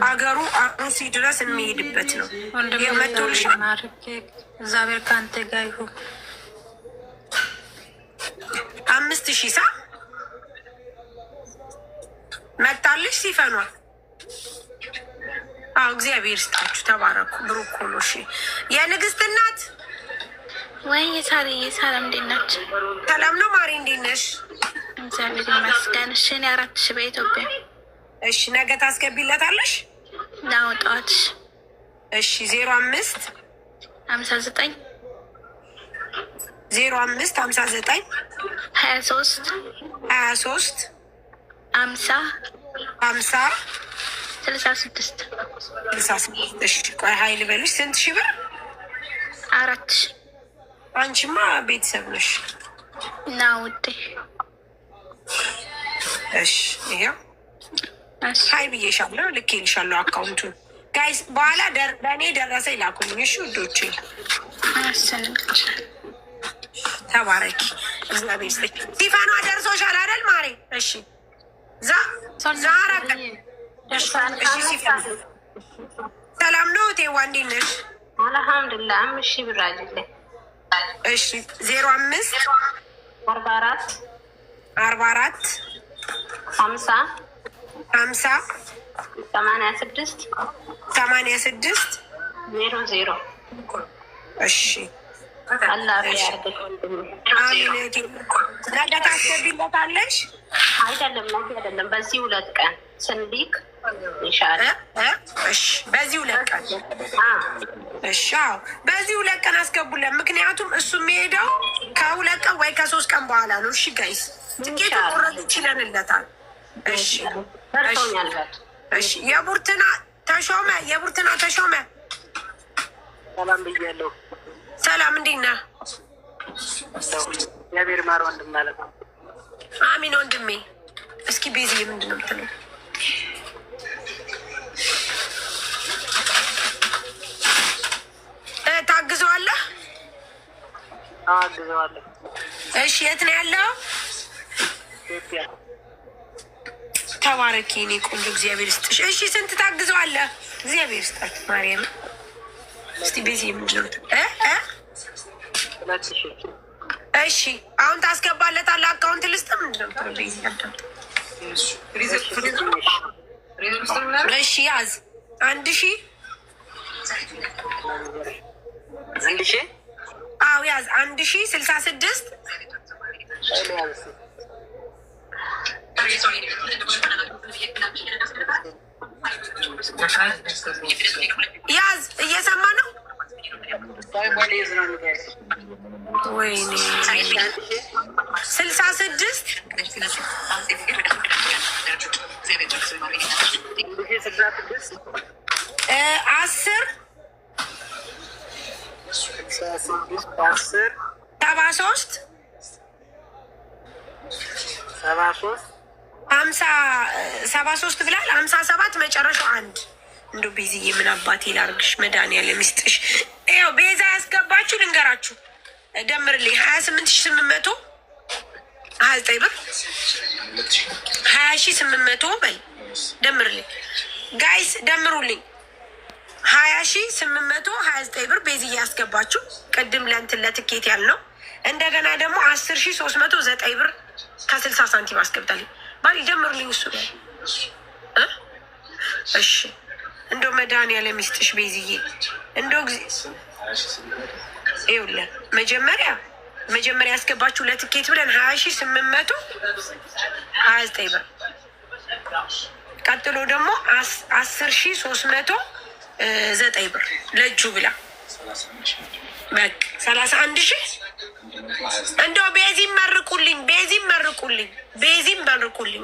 አገሩ አሩሲ ድረስ የሚሄድበት ነው። የመቶልሽ እግዚአብሔር ከአንተ ጋር ይሁን። 5000 ሳ መጣልሽ ሲፈኗ። አዎ እግዚአብሔር ይስጣችሁ፣ ተባረኩ፣ ብሩክ ሁኑ። እሺ የንግስት እናት ወይ የሳለም እንዴት ናችሁ? ሰላም ነው ማሪ፣ እንዴት ነሽ? እግዚአብሔር ይመስገን። እሺ እኔ 4000 በኢትዮጵያ። እሺ ነገ ታስገቢለታለሽ? ነው ጠዋት። እሺ 05 59 05 59 23 23 50 50 66 66 እሺ ቆይ ሀይል በሉሽ። ስንት ሺህ ብር? 4000 አንቺማ ቤተሰብ ነሽ። ነው ውዴ። እሺ ይሄው ሀይ ብዬሻለሁ፣ ልኬልሻለሁ አካውንቱን። ጋይስ በኋላ ለእኔ ደረሰ ይላኩልኝ። እሺ ውዶቼ ተባረኪ፣ እግዚአብሔር ይስጥሽ። ሲፋኗ ደርሶሻል አይደል ማሬ? እሺ ዛራ ሰላም ነው ቴዋ፣ እንዴት ነሽ? አልሐምዱሊላህ። 5000 ብር አይደለም። እሺ 05 44 44 50 50 86 86 00 እሺ አላህ ያርግልኝ ወንድሜ። አሚን። ነገ ታስገቢለታለሽ? አይደለም ነገ አይደለም፣ በዚህ 2 ቀን ስንሊክ ኢንሻአላህ። እሺ በዚህ 2 ቀን እሺ። አዎ በዚህ 2 ቀን አስገቡለን። ምክንያቱም እሱ የሚሄደው ከ2 ቀን ወይ ከ3 ቀን በኋላ ነው። እሺ ጋይስ ትኬት ቆረጥ ይችላልለታል። እሺ ደርሶኛል። እሺ የቡርትና ተሾመ ሰላም ብያለሁ። ሰላም እንዴት ነህ? እግዚአብሔር ማር ወንድም ማለት ነው። አሚን ወንድሜ። እስኪ ቤዚ ምንድን ነው የምትለው? ታግዘዋለህ? አግዘዋለሁ። እሺ የት ነው ያለው? ኢትዮጵያ። ተባረኪ እኔ ቆንጆ፣ እግዚአብሔር ይስጥሽ። እሺ ስንት ታግዘዋለህ? እግዚአብሔር ይስጣችሁ ማርያም። እስቲ ቤዚ ምንድን ነው? 2000 እሺ አሁን ታስገባለታለህ? አካውንት ልስጥ? ምንድን ነው የምትለው ቤዚ? እሺ ያዝ 1000 አዎ ያዝ 1066 ያዝ። እየሰማ ነው? ወይኔ 66 10 73 73 ብላል። 57 መጨረሻው 1 እንደው ቤዝዬ ምን አባቴ ላርግሽ? መድኃኒዓለም ይስጥሽ። ይኸው ቤዛ ያስገባችሁ ልንገራችሁ፣ ደምርልኝ 28800 29 ብር 20800 በል ደምርልኝ ጋይስ፣ ደምሩልኝ 20829 ብር ቤዝዬ ያስገባችሁ። ቅድም ለእንትን ለትኬት ያልነው እንደገና ደግሞ 10309 ብር ከ60 ሳንቲም አስገብታልኝ። ባል ደምሩልኝ እሱ ላይ እሺ። እንደው መድኃኒዓለም ይስጥሽ ቤዝዬ። እንደው ይኸውልህ መጀመሪያ ያስገባችሁ ለትኬት ብለን 20829 ብር፣ ቀጥሎ ደግሞ 10309 ብር ለእጁ ብላ በቃ 31,000። እንደው ቤዚም መርቁልኝ፣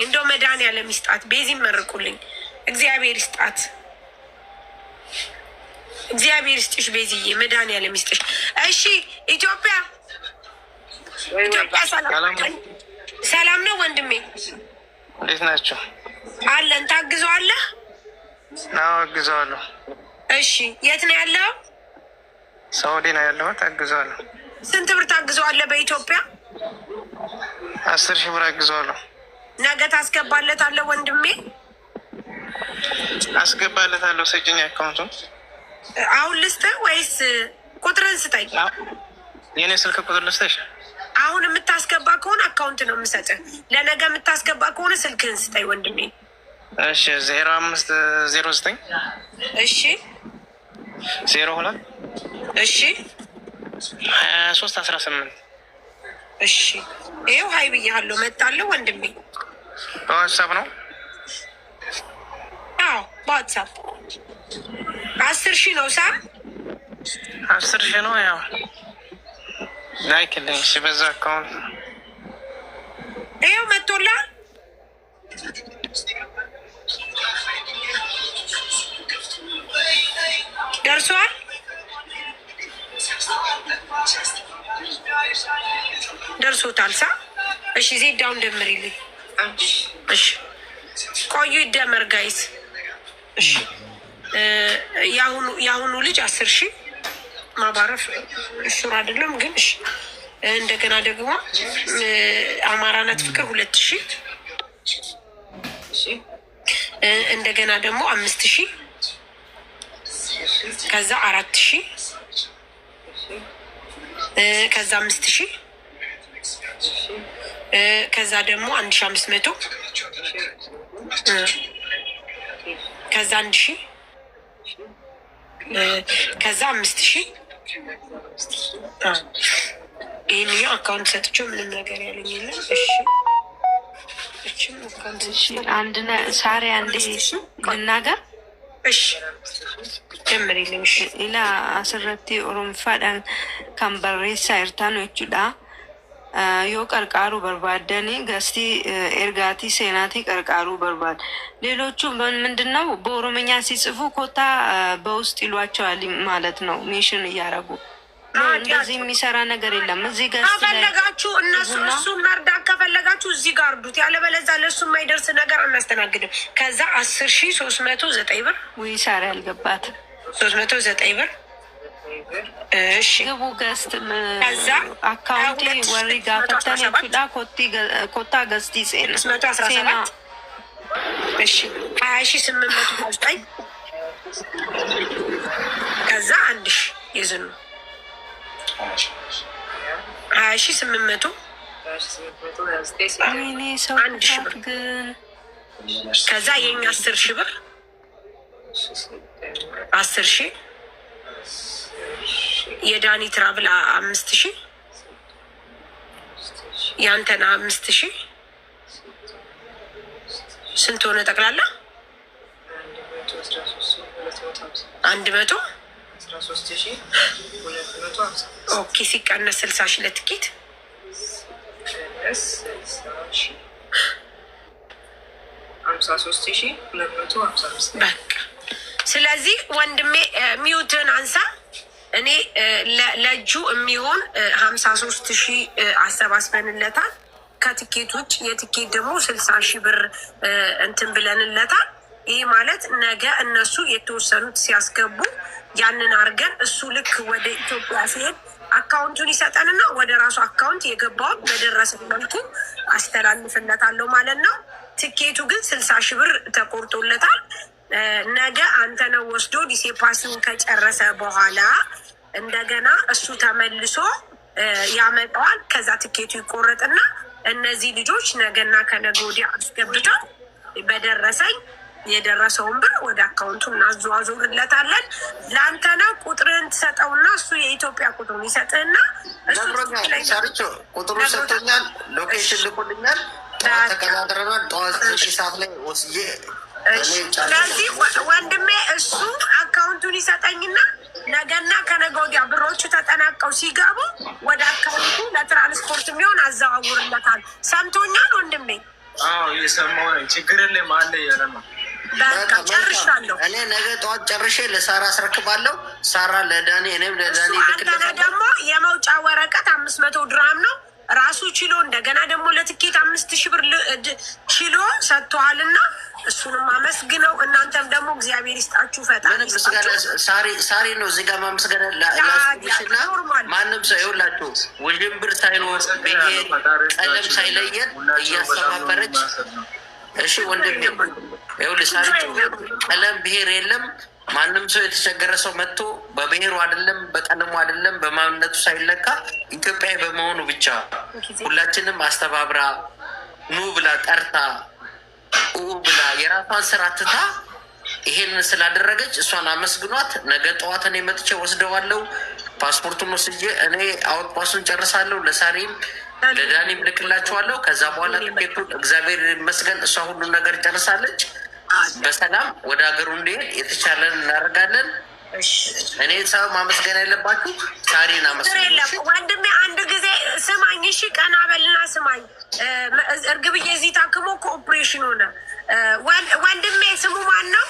እንደው መድኃኒዓለም ይስጣት። ቤዚም መርቁልኝ፣ እግዚአብሔር ይስጣት። እግዚአብሔር ይስጥሽ ቤዝዬ፣ መድኃኒዓለም ይስጥሽ። እሺ ኢትዮጵያ ሰላም ነው ወንድሜ? እንዴት ናቸው? አለን። ታግዘዋለህ? አዎ አግዘዋለሁ። እሺ የት ነው ያለው? ሳውዲ ነው ያለሁት። አግዘዋለሁ። ስንት ብር ታግዘዋለህ በኢትዮጵያ? 10,000 ብር አግዘዋለሁ። ነገ ታስገባለታለህ ወንድሜ? አስገባለታለሁ። ስጭኝ አካውንቱን። አሁን ልስጥህ ወይስ ቁጥርን ስጠኝ? የኔ ስልክ ቁጥር ልስጥሽ? አሁን የምታስገባ ከሆነ አካውንት ነው የምሰጥህ። ለነገ የምታስገባ ከሆነ ስልክህን ስጠኝ ወንድሜ። እሺ 0509 እሺ 02 እሺ 23 18 እሺ ይኸው ሀይ ብያለሁ። መጣለሁ ወንድሜ። በዋትሳፕ ነው? አዎ በዋትሳፕ 10,000 ነው ሳ 10,000 ነው። ያው ላይክልኝ እሺ። በዛ አካውንት ይኸው መጥቶልሃል። ደርሷል። ደርሶታል ሳ እሺ ዜዳውን ደምሪልኝ። እሺ ቆዩ ይደመር ጋይስ። እሺ የአሁኑ ልጅ 10,000 ማባረፍ እሹር አይደለም ግን እሺ። እንደገና ደግሞ አማራናት ፍቅር 2,000 እንደገና ደግሞ 5,000 ከዛ 4,000 ከዛ 5,000 ከዛ ደግሞ 1,500 ከዛ 1,000 ከዛ 5,000 ይህንኛው አካውንት ሰጥቼው ምንም ነገር ያለኝ የለም። እሺ እችም አካውንት አንድ ሳሪ አንዴ ልናገር። እሺ ጀምሪልኝ። እሺ ኢላ አስረቲ ኦሮምፋዳን ከንበሬሳ ኤርታኖ ቹዳ yoo qarqaaru barbaadani ገስቲ ኤርጋቲ ሴናቲ qarqaaru barbaad ሌሎቹ ምንድን ነው በኦሮምኛ ሲጽፉ ኮታ በውስጥ ይሏቸዋል ማለት ነው። ሜሽን እያረጉ እንደዚህ የሚሰራ ነገር የለም። እዚህ ጋር ከፈለጋችሁ እሱን መርዳት ከፈለጋችሁ እዚህ ጋር እርዱት። ያለበለዚያ ለእሱ የማይደርስ ነገር አናስተናግድም። ከዛ 10,309 ብር ወይ ሳሪ ያልገባት 309 ብር እሺ ግቡ ገስት አካውንቲ ወሪ ጋፈተን ቹዳ ኮታ ገስቲ ሴና 117 እሺ 20,809 ከዛ 1,000 ይዝኑ 20,800 ወይኔ ሰው ግን ከዛ የኛ 10,000 ብር 10,000 የዳኒ ትራቭል 5,000 ያንተና 5,000 ስንት ሆነ ጠቅላላ? 100 ኦኬ ሲቀነስ 60,000 ለትኬት በቃ። ስለዚህ ወንድሜ ሚዩትን አንሳ። እኔ ለእጁ የሚሆን 53,000 አሰባስበንለታል። ከትኬት ውጭ የትኬት ደግሞ 60,000 ብር እንትን ብለንለታል። ይህ ማለት ነገ እነሱ የተወሰኑት ሲያስገቡ ያንን አድርገን እሱ ልክ ወደ ኢትዮጵያ ሲሄድ አካውንቱን ይሰጠንና ወደ ራሱ አካውንት የገባውን በደረሰ መልኩ አስተላልፍለታለሁ ማለት ነው። ትኬቱ ግን 60,000 ብር ተቆርጦለታል። ነገ አንተነው ወስዶ ዲሴፓሲውን ከጨረሰ በኋላ እንደገና እሱ ተመልሶ ያመጣዋል። ከዛ ትኬቱ ይቆረጥና እነዚህ ልጆች ነገና ከነገ ወዲያ አስገብተው በደረሰኝ የደረሰውን ብር ወደ አካውንቱ እናዘዋዙርለታለን። ለአንተነው ቁጥርህን ትሰጠውና እሱ የኢትዮጵያ ቁጥሩን ይሰጥህና ሰርቾ ቁጥሩ ሰጥቶኛል። ሎኬሽን ልኮልኛል። ተቀጣጥረናል። ጠዋት 9 ሰዓት ላይ ወስጄ ስለዚህ ወንድሜ እሱ አካውንቱን ይሰጠኝና ነገና ከነገ ወዲያ ብሮቹ ተጠናቀው ሲገቡ ወደ አካውንቱ ለትራንስፖርት የሚሆን አዘዋውርለታል። ሰምቶኛል ወንድሜ? አዎ እየሰማሁ ነው። ችግር የለም አለ እያለ ነው። በቃ ጨርሻለሁ። እኔ ነገ ጠዋት ጨርሼ ለሳራ አስረክባለሁ። ሳራ ለዳኒ፣ እኔም ለዳኒ አንተነ ደግሞ የመውጫ ወረቀት 500 ድርሃም ነው ራሱ ችሎ እንደገና ደግሞ ለትኬት 5,000 ብር ችሎ ሰጥተዋልና እሱንም አመስግነው። እናንተም ደግሞ እግዚአብሔር ይስጣችሁ። ፈጣሪ ሳሪ ነው እዚህ ጋር ማመስገን ላስሽና ማንም ሰው ይውላችሁ ውዥንብር ሳይኖር ብሄር ቀለም ሳይለየን እያስተባበረች እሺ ወንድም ይኸውልህ ሳሪቱ ቀለም ብሔር የለም። ማንም ሰው የተቸገረ ሰው መጥቶ በብሔሩ አይደለም በቀለሙ አይደለም በማንነቱ ሳይለካ ኢትዮጵያዊ በመሆኑ ብቻ ሁላችንም አስተባብራ ኑ ብላ ጠርታ ብላ የራሷን ስራ ትታ ይሄንን ስላደረገች እሷን አመስግኗት። ነገ ጠዋት እኔ መጥቼ ወስደዋለሁ። ፓስፖርቱን ወስጄ እኔ አውት ፓሱን ጨርሳለሁ። ለሳሪም ለዳኒም ልክላችኋለሁ። ከዛ በኋላ ትኬቱን እግዚአብሔር ይመስገን እሷ ሁሉን ነገር ጨርሳለች። በሰላም ወደ ሀገሩ እንዲሄድ የተቻለን እናደርጋለን። እኔ ሰው ማመስገን ያለባችሁ ሳሪን አመስገን። ወንድሜ አንድ ጊዜ ስማኝ እሺ፣ ቀና በልና ስማኝ። እርግብዬ እዚህ ታክሞ ኮኦፕሬሽን ሆነ። ወንድሜ ስሙ ማን ነው?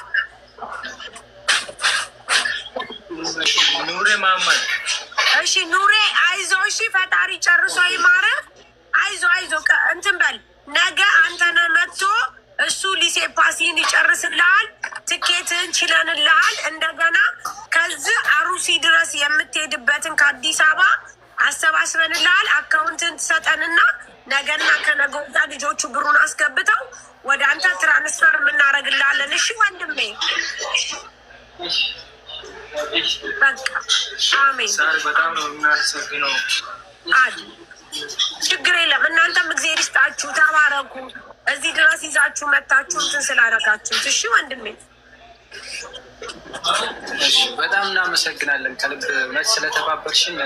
ኑሬ ማማድ። እሺ ኑሬ አይዞ፣ እሺ ፈጣሪ ጨርሶ ይማረ። አይዞ አይዞ እንትን በል። ነገ አንተነ መጥቶ እሱ ሊሴ ፓሲን ይጨርስልሃል። ትኬትን ችለንልሃል። እንደገና ከዚህ አሩሲ ድረስ የምትሄድበትን ከአዲስ አበባ አሰባስበንልሃል። አካውንትን ትሰጠንና ነገና ከነገ ወዲያ ልጆቹ ብሩን አስገብተው ወደ አንተ ትራንስፈር የምናደርግልሃለን። እሺ ወንድሜ በቃ አሜን። በጣም ነው የምናመሰግነው። ችግር የለም። እናንተም እግዜር ይስጣችሁ፣ ተባረኩ። እዚህ ድረስ ይዛችሁ መታችሁ እንትን ስላደረጋችሁት። እሺ ወንድሜ በጣም እናመሰግናለን ከልብ እውነት ስለተባበርሽን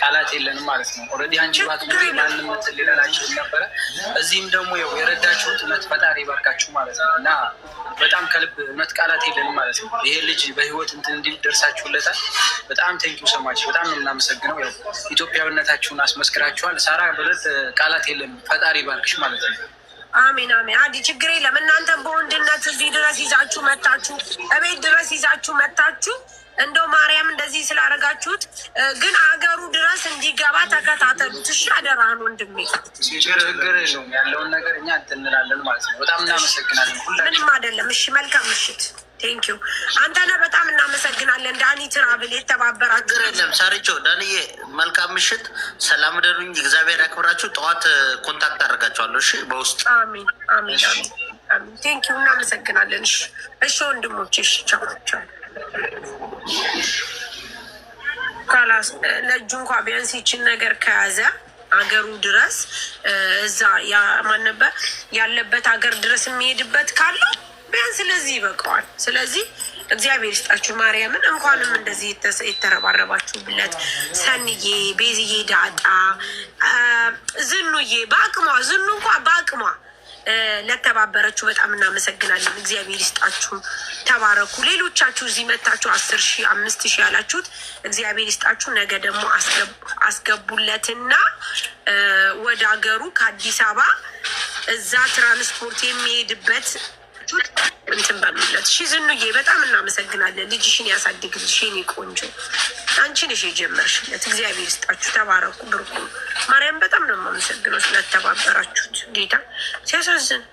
ቃላት የለንም ማለት ነው። ኦልሬዲ አንቺ ባትኖሪ ማንም እንትን ሊላላችሁ ነበረ። እዚህም ደግሞ ያው የረዳችሁት እውነት ፈጣሪ ይባርካችሁ ማለት ነው እና በጣም ከልብ እውነት ቃላት የለንም ማለት ነው። ይሄ ልጅ በህይወት እንትን እንዲል ደርሳችሁለታል። በጣም ቴንኪው ሰማች። በጣም ነው የምናመሰግነው። ያው ኢትዮጵያዊነታችሁን አስመስክራችኋል። ሳራ በለት ቃላት የለንም። ፈጣሪ ይባርክሽ ማለት ነው። አሜን አሜን። አዲ ችግር የለም። እናንተም በወንድነት እዚህ ድረስ ይዛችሁ መታችሁ፣ እቤት ድረስ ይዛችሁ መታችሁ። እንደው ማርያም እንደዚህ ስላደረጋችሁት ግን አገሩ ድረስ እንዲገባ ተከታተሉት። እሺ አደራህን ወንድሜ። ችግር የለውም። ያለውን ነገር እኛ እንትን እንላለን ማለት ነው። በጣም እናመሰግናለን። ምንም አይደለም። እሺ መልካም ምሽት። ቴንኪዩ አንተነ በጣም እናመሰግናለን። ዳኒ ትራብል የተባበራችሁ የለም። ሳሪቾ ዳንዬ መልካም ምሽት፣ ሰላም ደሩኝ። እግዚአብሔር ያክብራችሁ። ጠዋት ኮንታክት አደርጋችኋለሁ። እሺ በውስጥ አሜን አሜን አሜን። ቴንኪዩ እናመሰግናለን። እሺ እሺ ወንድሞች፣ እሺ ቻው ቻው። ካላስ ለእጁ እንኳ ቢያንስ ይችን ነገር ከያዘ አገሩ ድረስ እዛ ማን ነበር ያለበት ሀገር ድረስ የሚሄድበት ካለው ቢያንስ ስለዚህ ይበቃዋል። ስለዚህ እግዚአብሔር ይስጣችሁ ማርያምን። እንኳንም እንደዚህ የተረባረባችሁብለት ሰንዬ፣ ቤዝዬ፣ ዳጣ፣ ዝኑዬ በአቅሟ ዝኑ እንኳ በአቅሟ ለተባበረችሁ በጣም እናመሰግናለን። እግዚአብሔር ይስጣችሁ፣ ተባረኩ። ሌሎቻችሁ እዚህ መታችሁ 10,000 5,000 ያላችሁት እግዚአብሔር ይስጣችሁ። ነገ ደግሞ አስገቡለትና ወደ ሀገሩ ከአዲስ አበባ እዛ ትራንስፖርት የሚሄድበት እንትን በሉለት። እሺ ዝኑዬ በጣም እናመሰግናለን። ልጅሽን ያሳድግልሽ የኔ ቆንጆ። አንቺ ነሽ የጀመርሽለት። እግዚአብሔር ይስጣችሁ፣ ተባረኩ፣ ብርኩ። ማርያም በጣም ነው የማመሰግነው ስለተባበራችሁት። ጌታ ሲያሳዝን